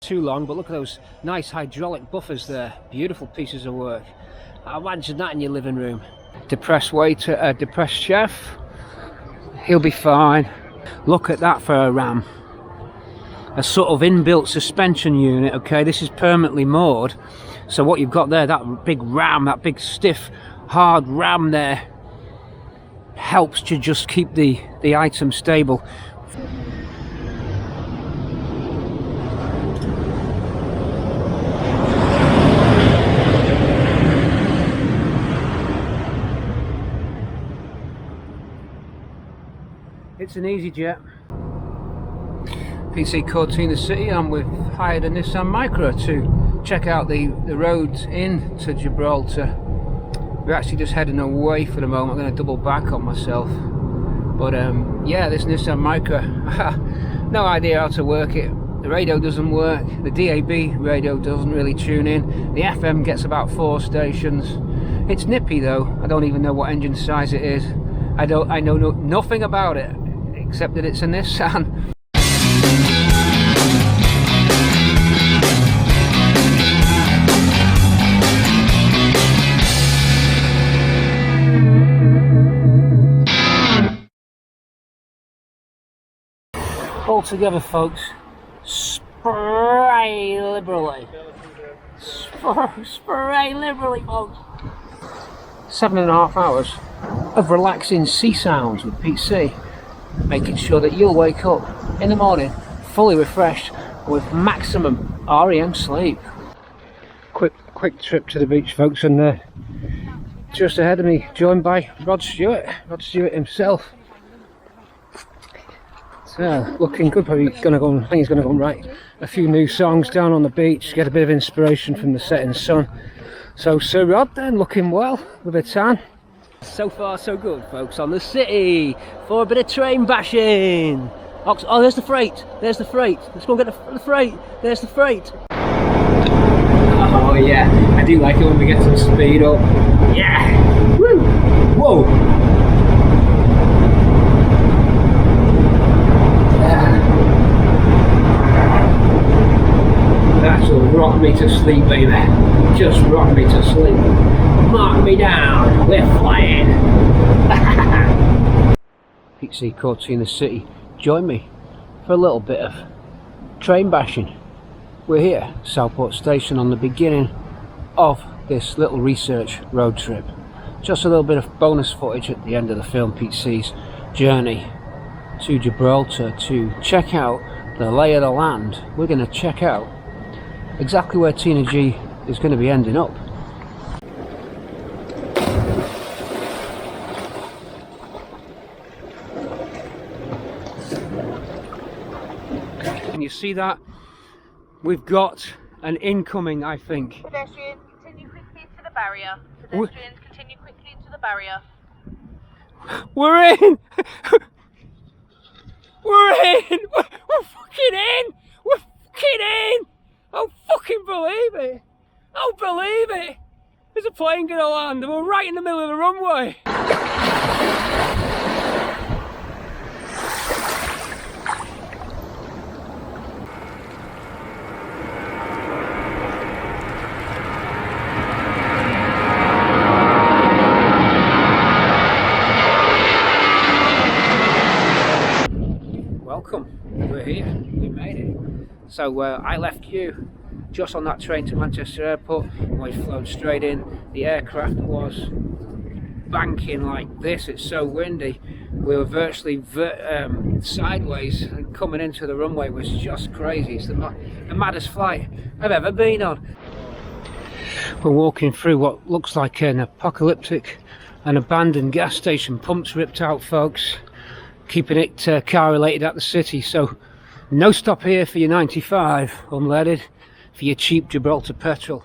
too long, but look at those nice hydraulic buffers there. Beautiful pieces of work. I imagine that in your living room. Depressed waiter, depressed chef. He'll be fine. Look at that for a ram. A sort of inbuilt suspension unit, okay? This is permanently moored. So what you've got there, that big ram, that big stiff, hard ram there, helps to just keep the item stable. It's an easy jet. PC Cortina City, and we've hired a Nissan Micra to check out the roads into Gibraltar. We're actually just heading away for the moment. I'm going to double back on myself. But yeah, this Nissan Micra, no idea how to work it. The radio doesn't work, the DAB radio doesn't really tune in, the FM gets about 4 stations. It's nippy though. I don't even know what engine size it is. I know nothing about it, except that it's a Nissan. All together, folks, spray liberally. Spray liberally, folks. 7.5 hours of relaxing sea sounds with PC, making sure that you'll wake up in the morning fully refreshed with maximum REM sleep. Quick trip to the beach, folks, and just ahead of me, joined by Rod Stewart himself. So, looking good. Probably gonna go. I think he's gonna go and write a few new songs down on the beach, get a bit of inspiration from the setting sun. So Sir Rod then, looking well with a tan. So far so good, folks, on the city for a bit of train bashing. Oh, there's the freight. There's the freight. Let's go get the freight. There's the freight. Oh yeah, I do like it when we get some speed up. Yeah. Woo. Whoa. That'll rock me to sleep, baby. Just rock me to sleep. Mark me down. We're flying. PC Cortina City, join me for a little bit of train bashing. We're here, Southport Station, on the beginning of this little research road trip. Just a little bit of bonus footage at the end of the film, PC's journey to Gibraltar to check out the lay of the land. We're going to check out exactly where Tina G is going to be ending up. Can you see that? We've got an incoming, I think. Pedestrians, continue quickly to the barrier. Pedestrians, continue quickly to the barrier. We're in! We're in! We're fucking in! We're fucking in! Oh, fucking believe it! Oh, believe it! There's a plane gonna land and we're right in the middle of the runway! Welcome, we're here, we made it. So I left you just on that train to Manchester Airport, and we've flown straight in. The aircraft was banking like this, it's so windy. We were virtually sideways, and coming into the runway was just crazy. It's the maddest flight I've ever been on. We're walking through what looks like an apocalyptic and abandoned gas station, pumps ripped out, folks, keeping it car related at the city. So no stop here for your 95 unleaded, for your cheap Gibraltar petrol.